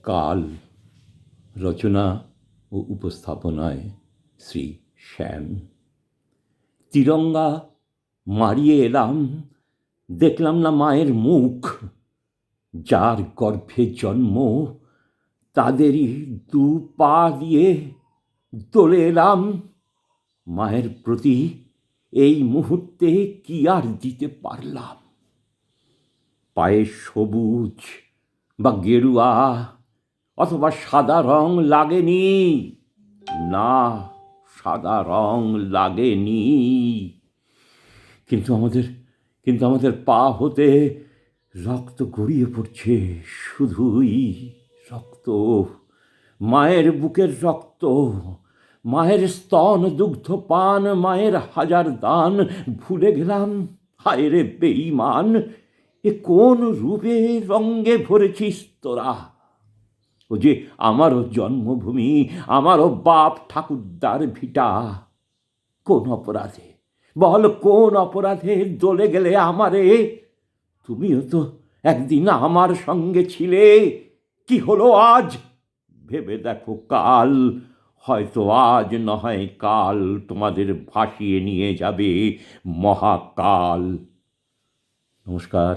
কাল রচনা ও উপস্থাপনায় শ্রী শ্যাম। তিরঙ্গা মারিয়ে এলাম, দেখলাম না মায়ের মুখ। যার গর্ভে জন্ম তাদেরই দু পা দিয়ে তোলে এলাম। মায়ের প্রতি এই মুহূর্তে কি আর দিতে পারলাম? পায়ে সবুজ বা গেরুয়া অথবা সাদা রং লাগেনি। না, সাদা রং লাগেনি। কিন্তু আমাদের পা হতে রক্ত গড়িয়ে পড়ছে, শুধুই রক্ত। মায়ের বুকের রক্ত, মায়ের স্তন দুগ্ধ পান, মায়ের হাজার দান। ভুলে গেলাম, হায় রে বেঈমান, এ কোন রূপে রঙ্গে ভরেছিস তোরা? ও যে আমারও জন্মভূমি, আমারও বাপ ঠাকুরদার ভিটা। কোন অপরাধে, বল কোন অপরাধে দলে গেলে আমারে? তুমিও তো একদিন আমার সঙ্গে ছিলে। কি হলো আজ? ভেবে দেখো কাল, হয়তো আজ নয় কাল তোমাদের ভাসিয়ে নিয়ে যাবে মহাকাল। নমস্কার।